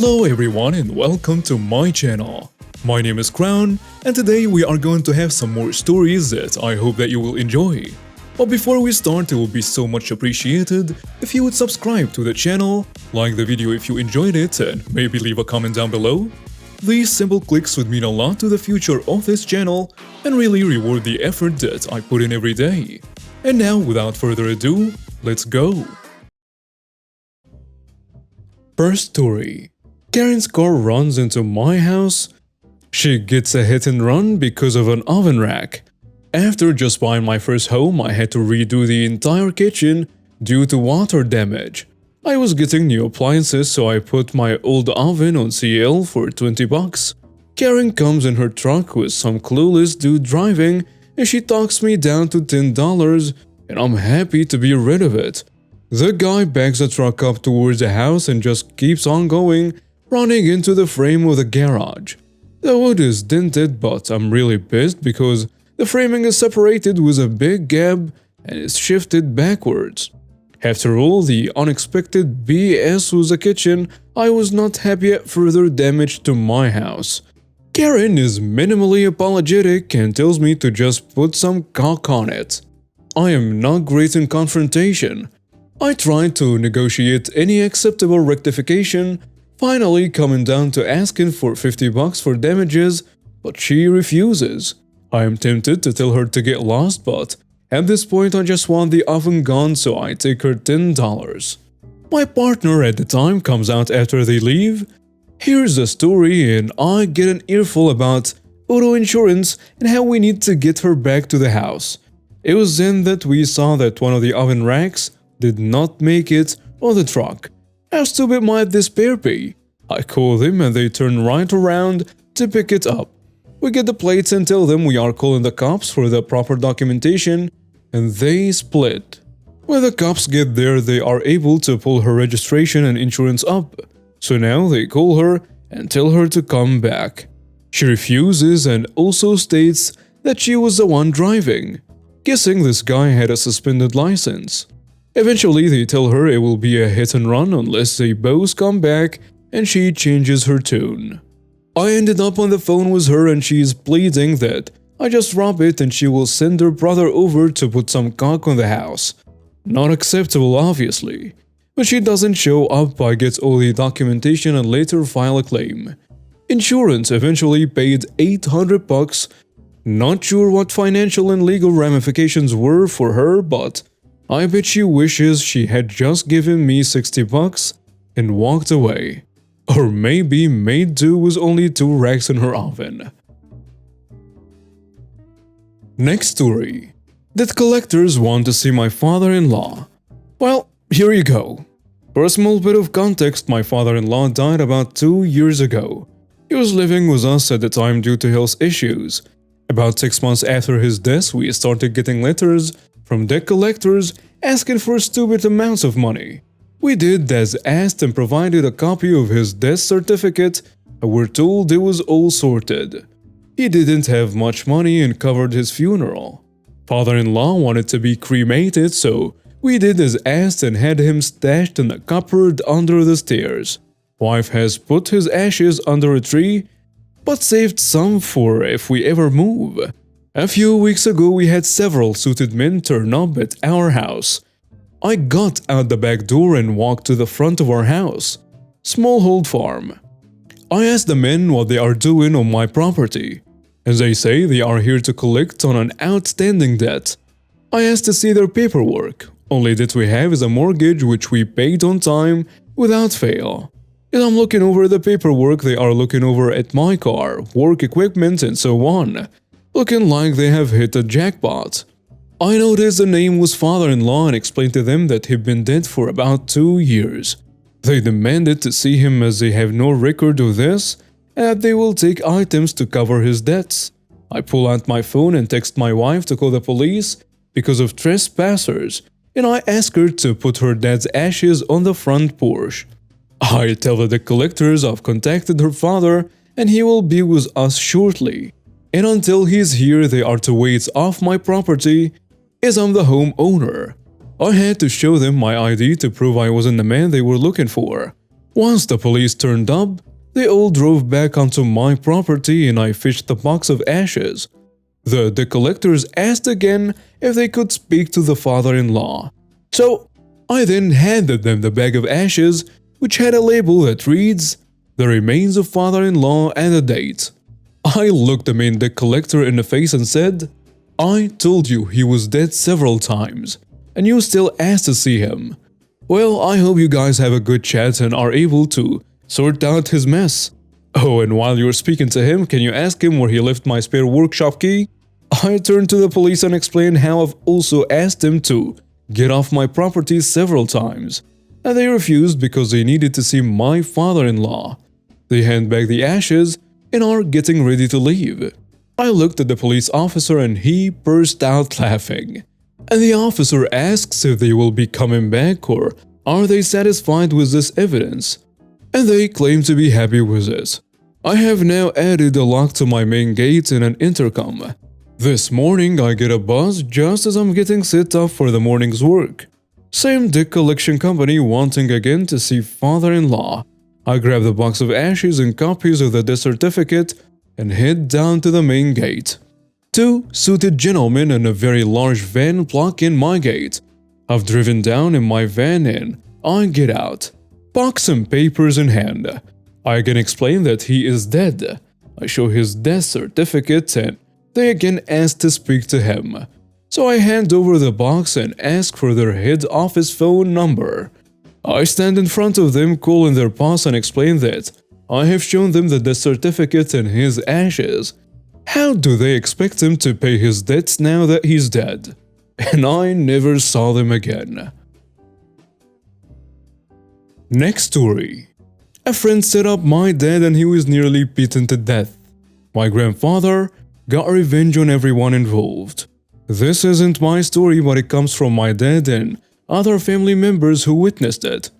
Hello everyone and welcome to my channel. My name is Crown and today we are going to have some more stories that I hope that you will enjoy. But before we start, it will be so much appreciated if you would subscribe to the channel, like the video if you enjoyed it, and maybe leave a comment down below. These simple clicks would mean a lot to the future of this channel and really reward the effort that I put in every day. And now, without further ado, let's go! First story. Karen's car runs into my house. She gets a hit and run because of an oven rack. After just buying my first home, I had to redo the entire kitchen due to water damage. I was getting new appliances, so I put my old oven on CL for 20 bucks. Karen comes in her truck with some clueless dude driving, and she talks me down to $10, and I'm happy to be rid of it. The guy backs the truck up towards the house and just keeps on going, running into the frame of the garage. The wood is dented, but I'm really pissed because the framing is separated with a big gap and is shifted backwards. After all the unexpected BS with the kitchen, I was not happy at further damage to my house. Karen is minimally apologetic and tells me to just put some caulk on it. I am not great in confrontation. I tried to negotiate any acceptable rectification, finally coming down to asking for 50 bucks for damages, but she refuses. I am tempted to tell her to get lost, but at this point I just want the oven gone, so I take her $10. My partner at the time comes out after they leave. Here's the story and I get an earful about auto insurance and how we need to get her back to the house. It was then that we saw that one of the oven racks did not make it on the truck. How stupid might this pair be? I call them and they turn right around to pick it up. We get the plates and tell them we are calling the cops for the proper documentation, and they split. When the cops get there, they are able to pull her registration and insurance up. So now they call her and tell her to come back. She refuses and also states that she was the one driving, guessing this guy had a suspended license. Eventually, they tell her it will be a hit and run unless they both come back, and she changes her tune. I ended up on the phone with her and she is pleading that I just rob it and she will send her brother over to put some caulk on the house. Not acceptable, obviously. But she doesn't show up, I get all the documentation and later file a claim. Insurance eventually paid 800 bucks. Not sure what financial and legal ramifications were for her, but I bet she wishes she had just given me 60 bucks and walked away. Or maybe made do with only 2 racks in her oven. Next story. Did collectors want to see my father-in-law? Well, here you go. For a small bit of context, my father-in-law died about 2 years ago. He was living with us at the time due to health issues. About 6 months after his death, we started getting letters from debt collectors asking for stupid amounts of money. We did as asked and provided a copy of his death certificate and were told it was all sorted. He didn't have much money and covered his funeral. Father-in-law wanted to be cremated, so we did as asked and had him stashed in a cupboard under the stairs. Wife has put his ashes under a tree, but saved some for if we ever move. A few weeks ago we had several suited men turn up at our house. I got out the back door and walked to the front of our house. Smallhold farm. I asked the men what they are doing on my property, and they say they are here to collect on an outstanding debt. I asked to see their paperwork. Only debt we have is a mortgage which we paid on time without fail. As I'm looking over the paperwork, they are looking over at my car, work equipment and so on, looking like they have hit a jackpot. I noticed the name was father-in-law and explained to them that he'd been dead for about 2 years. They demanded to see him as they have no record of this and that they will take items to cover his debts. I pull out my phone and text my wife to call the police because of trespassers, and I ask her to put her dad's ashes on the front porch. I tell the collectors I've contacted her father and he will be with us shortly. And until he's here, they are to wait off my property as I'm the homeowner. I had to show them my ID to prove I wasn't the man they were looking for. Once the police turned up, they all drove back onto my property and I fished the box of ashes. The collectors asked again if they could speak to the father-in-law. So I then handed them the bag of ashes, which had a label that reads, "The remains of father-in-law and a date." I looked the main debt collector in the face and said, "I told you he was dead several times, and you still asked to see him. Well, I hope you guys have a good chat and are able to sort out his mess. Oh, and while you're speaking to him, can you ask him where he left my spare workshop key?" I turned to the police and explained how I've also asked him to get off my property several times, and they refused because they needed to see my father-in-law. They hand back the ashes and are getting ready to leave. I looked at the police officer and he burst out laughing. And the officer asks if they will be coming back or are they satisfied with this evidence, and they claim to be happy with it. I have now added a lock to my main gate and an intercom. This morning I get a buzz just as I'm getting set up for the morning's work. Same debt collection company wanting again to see father-in-law. I grab the box of ashes and copies of the death certificate and head down to the main gate. Two suited gentlemen in a very large van block in my gate. I've driven down in my van and I get out, box and papers in hand. I can explain that he is dead. I show his death certificate and they again ask to speak to him. So I hand over the box and ask for their head office phone number. I stand in front of them, calling their boss and explain that I have shown them the death certificate and his ashes. How do they expect him to pay his debts now that he's dead? And I never saw them again. Next story. A friend set up my dad and he was nearly beaten to death. My grandfather got revenge on everyone involved. This isn't my story, but it comes from my dad and other family members who witnessed it.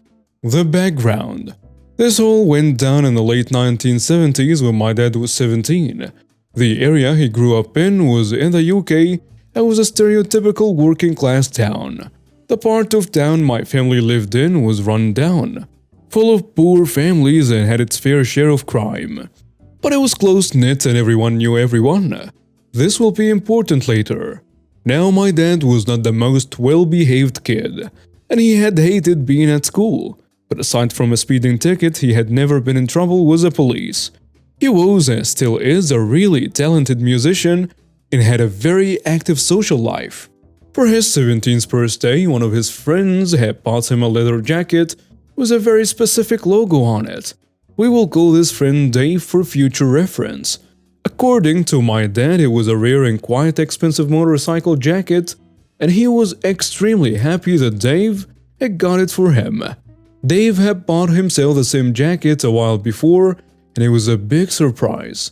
The background. This all went down in the late 1970s when my dad was 17. The area he grew up in was in the UK and was a stereotypical working-class town. The part of town my family lived in was run down, full of poor families and had its fair share of crime. But it was close-knit and everyone knew everyone. This will be important later. Now my dad was not the most well-behaved kid, and he had hated being at school. But aside from a speeding ticket, he had never been in trouble with the police. He was and still is a really talented musician and had a very active social life. For his 17th birthday, one of his friends had bought him a leather jacket with a very specific logo on it. We will call this friend Dave for future reference. According to my dad, it was a rare and quite expensive motorcycle jacket, and he was extremely happy that Dave had got it for him. Dave had bought himself the same jacket a while before, and it was a big surprise.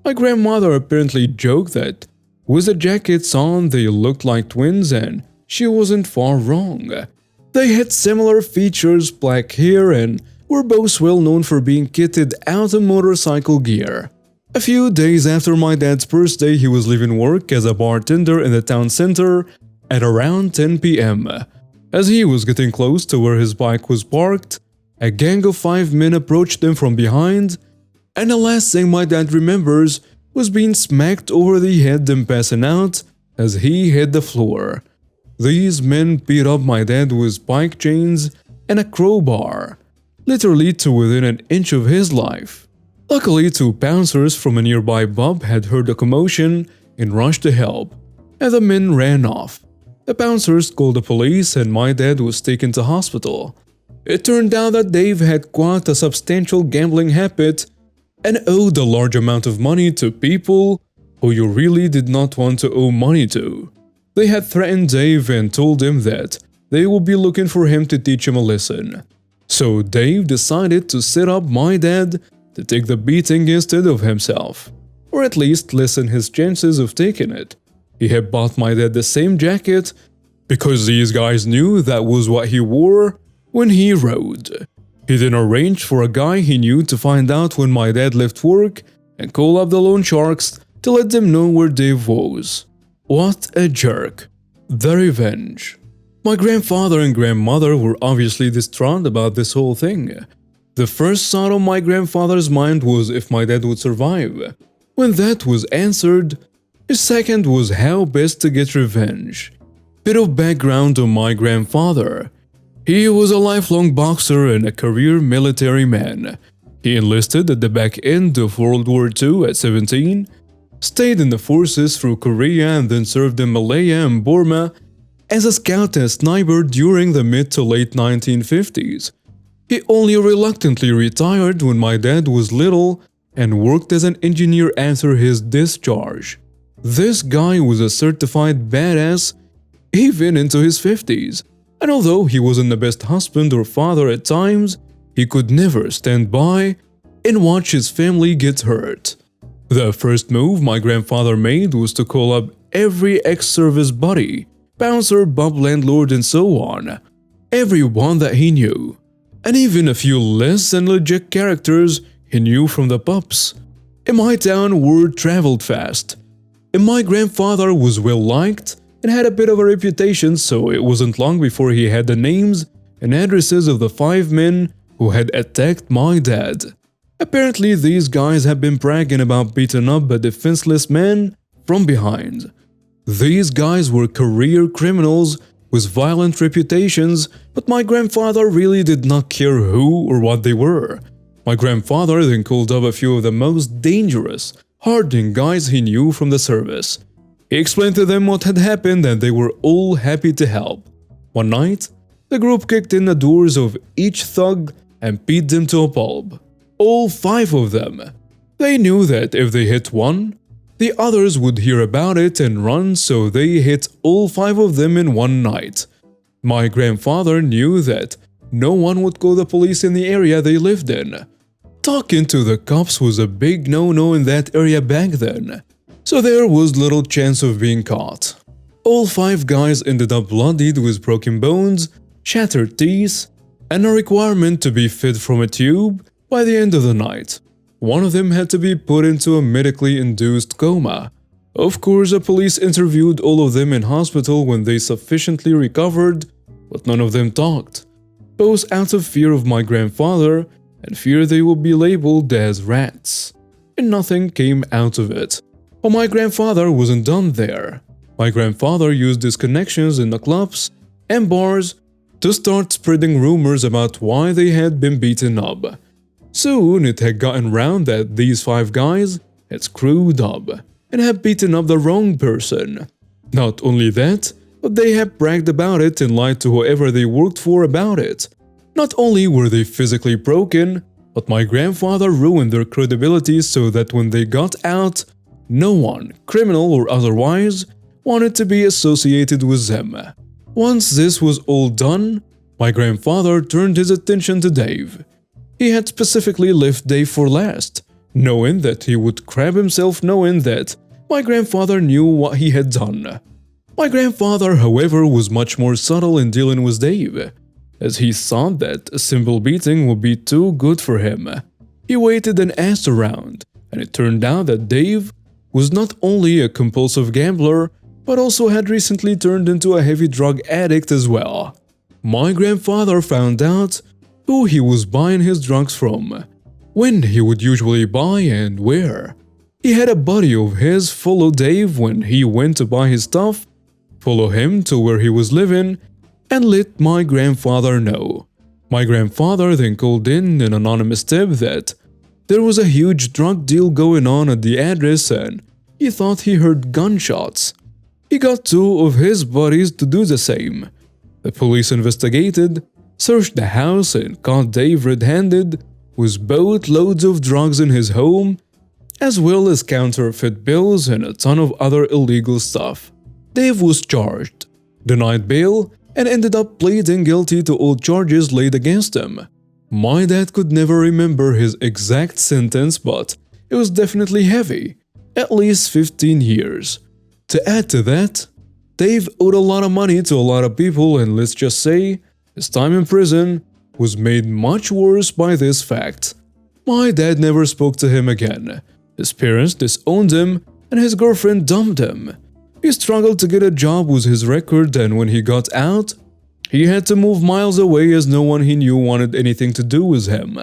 My grandmother apparently joked that with the jackets on they looked like twins, and she wasn't far wrong. They had similar features, black hair, and were both well known for being kitted out in motorcycle gear. A few days after my dad's birthday, he was leaving work as a bartender in the town center at around 10 p.m. As he was getting close to where his bike was parked, a gang of 5 men approached him from behind, and the last thing my dad remembers was being smacked over the head and passing out as he hit the floor. These men beat up my dad with bike chains and a crowbar, literally to within an inch of his life. Luckily, 2 bouncers from a nearby pub had heard the commotion and rushed to help, and the men ran off. The bouncers called the police and my dad was taken to hospital. It turned out that Dave had quite a substantial gambling habit and owed a large amount of money to people who you really did not want to owe money to. They had threatened Dave and told him that they would be looking for him to teach him a lesson. So Dave decided to set up my dad to take the beating instead of himself, or at least lessen his chances of taking it. He had bought my dad the same jacket because these guys knew that was what he wore when he rode. He then arranged for a guy he knew to find out when my dad left work and call up the loan sharks to let them know where Dave was. What a jerk. The revenge. My grandfather and grandmother were obviously distraught about this whole thing. The first thought on my grandfather's mind was if my dad would survive. When that was answered, his second was how best to get revenge. Bit of background on my grandfather. He was a lifelong boxer and a career military man. He enlisted at the back end of World War II at 17, stayed in the forces through Korea and then served in Malaya and Burma as a scout and sniper during the mid to late 1950s. He only reluctantly retired when my dad was little and worked as an engineer after his discharge. This guy was a certified badass even into his 50s, and although he wasn't the best husband or father at times, he could never stand by and watch his family get hurt. The first move my grandfather made was to call up every ex-service buddy, bouncer, pub landlord and so on, everyone that he knew, and even a few less than legit characters he knew from the pubs. In my town, word traveled fast, and my grandfather was well liked and had a bit of a reputation, so it wasn't long before he had the names and addresses of the 5 men who had attacked my dad. Apparently, these guys had been bragging about beating up a defenseless man from behind. These guys were career criminals with violent reputations, but my grandfather really did not care who or what they were. My grandfather then called up a few of the most dangerous, hardened guys he knew from the service. He explained to them what had happened and they were all happy to help. One night, the group kicked in the doors of each thug and beat them to a pulp. All 5 of them. They knew that if they hit one, the others would hear about it and run, so they hit all 5 of them in one night. My grandfather knew that no one would call the police in the area they lived in. Talking to the cops was a big no-no in that area back then, so there was little chance of being caught. All 5 guys ended up bloodied with broken bones, shattered teeth, and a requirement to be fed from a tube by the end of the night. One of them had to be put into a medically induced coma. Of course, the police interviewed all of them in hospital when they sufficiently recovered, but none of them talked, both out of fear of my grandfather and fear they would be labeled as rats. And nothing came out of it. But my grandfather wasn't done there. My grandfather used his connections in the clubs and bars to start spreading rumors about why they had been beaten up. Soon it had gotten round that these 5 guys had screwed up and had beaten up the wrong person. Not only that, but they had bragged about it and lied to whoever they worked for about it. Not only were they physically broken, but my grandfather ruined their credibility so that when they got out, no one, criminal or otherwise, wanted to be associated with them. Once this was all done, my grandfather turned his attention to Dave. He had specifically left Dave for last, knowing that he would crab himself knowing that my grandfather knew what he had done. My grandfather, however, was much more subtle in dealing with Dave, as he thought that a simple beating would be too good for him. He waited and asked around, and it turned out that Dave was not only a compulsive gambler, but also had recently turned into a heavy drug addict as well. My grandfather found out who he was buying his drugs from, when he would usually buy and where. He had a buddy of his follow Dave when he went to buy his stuff, follow him to where he was living, and let my grandfather know. My grandfather then called in an anonymous tip that there was a huge drug deal going on at the address and he thought he heard gunshots. He got 2 of his buddies to do the same. The police investigated, searched the house and caught Dave red-handed with boatloads of drugs in his home, as well as counterfeit bills and a ton of other illegal stuff. Dave was charged, denied bail, and ended up pleading guilty to all charges laid against him. My dad could never remember his exact sentence, but it was definitely heavy, at least 15 years. To add to that, Dave owed a lot of money to a lot of people, and let's just say, his time in prison was made much worse by this fact. My dad never spoke to him again. His parents disowned him, and his girlfriend dumped him. He struggled to get a job with his record, and when he got out, he had to move miles away as no one he knew wanted anything to do with him.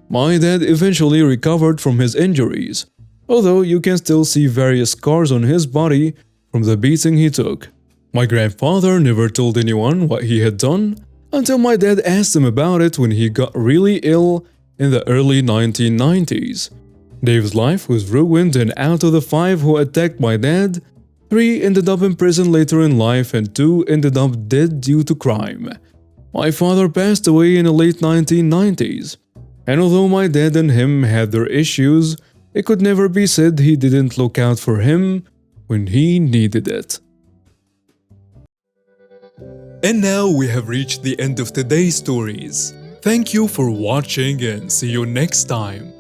My dad eventually recovered from his injuries, although you can still see various scars on his body from the beating he took. My grandfather never told anyone what he had done until my dad asked him about it when he got really ill in the early 1990s. Dave's life was ruined, and out of the 5 who attacked my dad, 3 ended up in prison later in life and 2 ended up dead due to crime. My father passed away in the late 1990s, and although my dad and him had their issues, it could never be said he didn't look out for him when he needed it. And now we have reached the end of today's stories. Thank you for watching and see you next time.